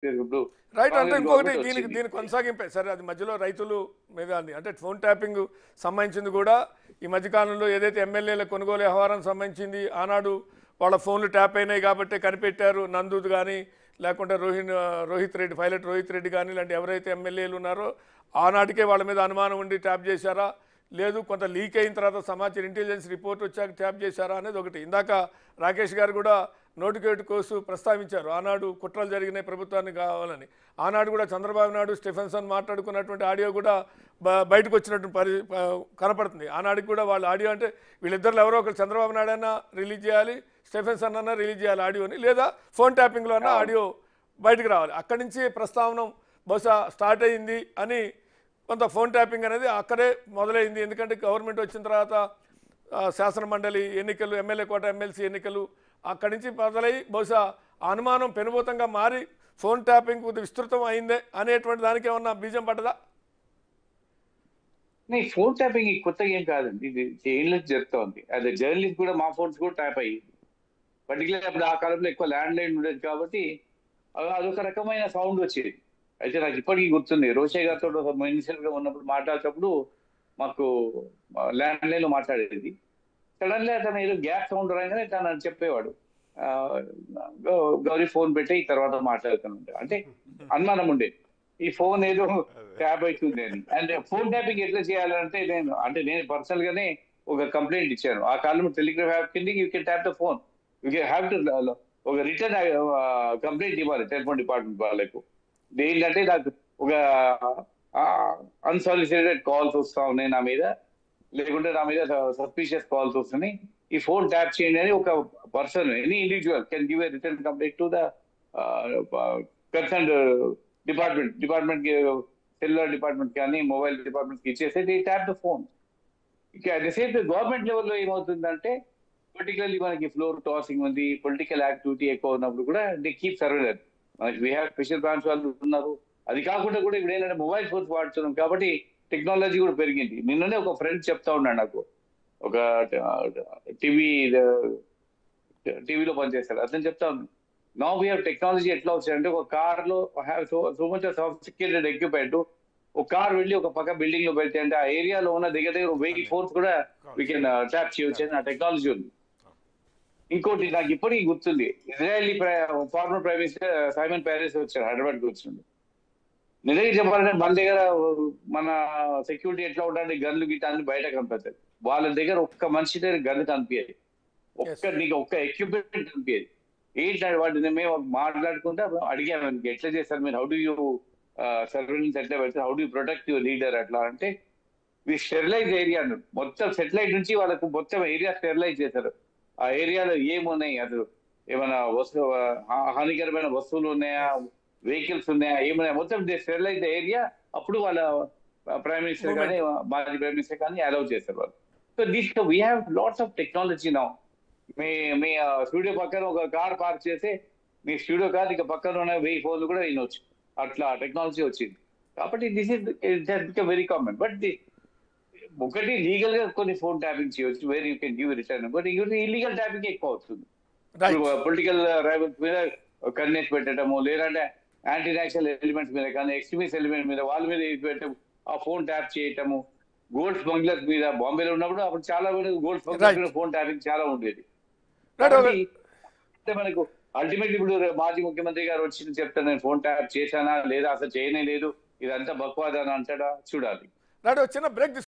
ఇప్పుడు రైట్. అంటే కాంగ్రెస్ ఇంకొకటి గవర్నమెంట్ దీనికి వచ్చింది. దీని కొనసాగింపే సరే, అది మధ్యలో రైతులు మీద అంటే ఫోన్ ట్యాపింగ్ సంబంధించింది కూడా ఈ మధ్యకాలంలో ఏదైతే ఎమ్మెల్యేల కొనుగోలు వ్యవహారం సంబంధించింది, ఆనాడు వాళ్ళ ఫోన్లు ట్యాప్ అయినాయి కాబట్టి కనిపెట్టారు. నందూద్ కానీ లేకుంటే రోహిత్ రెడ్డి, పైలట్ రోహిత్ రెడ్డి కానీ ఇలాంటి ఎవరైతే ఎమ్మెల్యేలు ఉన్నారో ఆనాటికే వాళ్ళ మీద అనుమానం ఉండి ట్యాప్ చేశారా, లేదు కొంత లీక్ అయిన తర్వాత సమాచారం ఇంటెలిజెన్స్ రిపోర్ట్ వచ్చాక ట్యాప్ చేశారా అనేది ఒకటి. ఇందాక రాకేష్ గారు కూడా నోటికేట్ కోర్సు ప్రస్తావించారు. ఆనాడు కుట్రలు జరిగినాయి ప్రభుత్వాన్ని కావాలని. ఆనాడు కూడా చంద్రబాబు నాయుడు స్టెఫెన్సన్ మాట్లాడుకున్నటువంటి ఆడియో కూడా బయటకు వచ్చినట్టు కనపడుతుంది. ఆనాడికి కూడా వాళ్ళ ఆడియో అంటే వీళ్ళిద్దరు ఎవరో ఒకరు చంద్రబాబు నాయుడు అన్నా రిలీజ్ చేయాలి, స్టెఫెన్సన్ అన్నా రిలీజ్ చేయాలి ఆడియోని, లేదా ఫోన్ ట్యాపింగ్లో అన్నా ఆడియో బయటకు రావాలి. అక్కడి నుంచి ప్రస్తావన బహుశా స్టార్ట్ అయ్యింది అని, కొంత ఫోన్ ట్యాపింగ్ అనేది అక్కడే మొదలైంది. ఎందుకంటే గవర్నమెంట్ వచ్చిన తర్వాత శాసన మండలి ఎన్నికలు, ఎమ్మెల్యే కోట ఎమ్మెల్సీ ఎన్నికలు అక్కడి నుంచి మొదలై బహుశా అనుమానం పెనుభూతంగా మారి ఫోన్ ట్యాపింగ్ విస్తృతం అయిందే అనేటువంటి దానికి ఏమన్నా బీజం పడ్డదా? ఫోన్ ట్యాపింగ్ కొత్తగా ఏం కాదండి, ఇది ఏళ్ళ జరుగుతూ ఉంది. అదే జర్నలిస్ట్ కూడా మా ఫోన్స్ కూడా ట్యాప్ అయ్యి, పర్టికులర్ అప్పుడు ఆ కాలంలో ఎక్కువ ల్యాండ్ లైన్ ఉండేది కాబట్టి అదొక రకమైన సౌండ్ వచ్చేది. అయితే నాకు ఇప్పటికీ గుర్తుంది, రోషయ్య గారితో మినిస్టర్ గా ఉన్నప్పుడు మాట్లాడేటప్పుడు మాకు ల్యాండ్ లైన్ లో మాట్లాడేది. సడన్లీ అతను ఏదో గ్యాప్ సౌండ్ రాగానే తను చెప్పేవాడు, గౌరీ ఫోన్ పెట్టి తర్వాత మాట్లాడుతున్నాడు. అంటే అనుమానం ఉండేది ఈ ఫోన్ ఏదో ట్యాప్ అవుతుంది అని. అండ్ ఫోన్ ట్యాపింగ్ ఎట్లా చేయాలంటే నేను పర్సనల్ గానే ఒక కంప్లైంట్ ఇచ్చాను. ఆ కాలంలో టెలిగ్రాఫ్ యాప్ కింద you can tap the phone, you can have to ఒక రిటర్న్ కంప్లైంట్ ఇవ్వాలి టెలిఫోన్ డిపార్ట్మెంట్ వాళ్ళకు. ఏంటంటే నాకు ఒక అన్సాలిసిటెడ్ కాల్స్ వస్తా ఉన్నాయి నా మీద, లేకుంటే నా మీద సస్పిషియస్ కాల్స్ వస్తున్నాయి, ఈ ఫోన్ ట్యాప్ చేయండి అని ఒక person, any individual can give a return complaint to the concerned department cellular department కానీ మొబైల్ డిపార్ట్మెంట్ కి ఇచ్చేస్తే దే ట్యాప్ ద ఫోన్. ఇక అట్ ద సేమ్ గవర్నమెంట్ లెవెల్లో ఏమవుతుందంటే, పర్టికులర్లీ మనకి ఫ్లోర్ టాసింగ్ ఉంది, పొలిటికల్ యాక్టివిటీ ఎక్కువ ఉన్నప్పుడు కూడా దే కీప్ సర్వేలెన్స్. మనకి వీ హ్యావ్ స్పెషల్ బ్రాంచ్ వాళ్ళు ఉన్నారు. అది కాకుండా కూడా ఇప్పుడు ఏంటంటే మొబైల్ ఫోన్స్ వాడుతున్నాం కాబట్టి టెక్నాలజీ కూడా పెరిగింది. నిన్ననే ఒక ఫ్రెండ్ చెప్తా ఉన్నాడు నాకు, ఒక టీవీలో పనిచేస్తాడు, అతను చెప్తా ఉన్నాడు, నౌ వీ హ్యావ్ టెక్నాలజీ ఎట్లా వచ్చాయంటే, ఒక కార్ లో have so much sophisticated equipment, ఒక కార్ వెళ్ళి ఒక పక్క బిల్డింగ్ లో పెడితే అంటే ఆ ఏరియాలో ఉన్న దగ్గర 1000 ఫోన్స్ కూడా వీ కెన్ ట్యాప్ చేయొచ్చు అని ఆ టెక్నాలజీ ఉంది. ఇంకోటి నాకు ఇప్పటికీ గుర్తుంది, Israeli farmer prime minister Simon Paris వచ్చాడు, హైదరాబాద్కి వచ్చిండు. నిజంగా చెప్పాలంటే మన దగ్గర మన సెక్యూరిటీ ఎట్లా ఉండాలి, గన్లు గిట్ట అన్ని బయట కనిపిస్తాయి. వాళ్ళ దగ్గర ఒక్క మనిషి దగ్గర గన్ను కనిపించేది, నీకు ఒక్క ఎక్విప్మెంట్ కనిపించేది. ఏంటంటే వాటిని మేము మాట్లాడుకుంటే అడిగాము, ఎట్లా చేస్తారు మీరు, హౌ డూ యూ సర్వేలెన్స్ ఎట్లా పెడతారు, how do you protect your leader అట్లా అంటే, మీ స్టెరిలైజ్ ఏరియా మొత్తం సెటిలైట్ నుంచి వాళ్ళకు మొత్తం ఏరియా స్టెరిలైజ్ చేశారు. ఆ ఏరియాలో ఏమున్నాయి, అసలు ఏమైనా హానికరమైన వస్తువులు ఉన్నాయా, వెహికల్స్ ఉన్నాయా, ఏమున్నాయా, మొత్తం స్టెరిలైజ్ ఏరియా. అప్పుడు వాళ్ళ ప్రైమ్ మినిస్టర్ కానీ మాజీ ప్రైమ్ మినిస్టర్ కానీ అలౌ చేశారు వాళ్ళు. So this we have lots of technology now. Me studio పక్కన ఒక కార్ పార్క్ చేస్తే మీ స్టూడియో కార్ ఇక పక్కన ఉన్న 1000 ఫోన్లు కూడా వినొచ్చు, అట్లా టెక్నాలజీ వచ్చింది. కాబట్టి this is very common. But ఒకటి లీగల్ గా కొన్ని ఫోన్ ట్యాపింగ్ చేయవచ్చు, where you can give return, but illegal tapping ఎక్కువ అవుతుంది. పొలిటికల్ రైవల్స్ మీద కన్నేసి పెట్టడము, లేదంటే యాంటీ నేషనల్ ఎలిమెంట్స్ మీద కానీ ఎక్స్ట్రీమిస్ట్ ఎలిమెంట్ మీద వాళ్ళ మీద పెట్టడం, ఆ ఫోన్ ట్యాప్ చేయటము. గోల్డ్ స్మగ్లర్స్ మీద బాంబేలో ఉన్నప్పుడు అప్పుడు చాలా గోల్డ్ స్మగ్లర్స్ మీద ఫోన్ ట్యాపింగ్ చాలా ఉండేది. మనకు అల్టిమేట్లీ ఇప్పుడు మాజీ ముఖ్యమంత్రి గారు వచ్చి చెప్తాను, నేను ఫోన్ ట్యాప్ చేశానా లేదా, అసలు చేయనే లేదు, ఇదంతా బక్వాద్ అని అంటాడా, చూడాలి. చిన్న బ్రేక్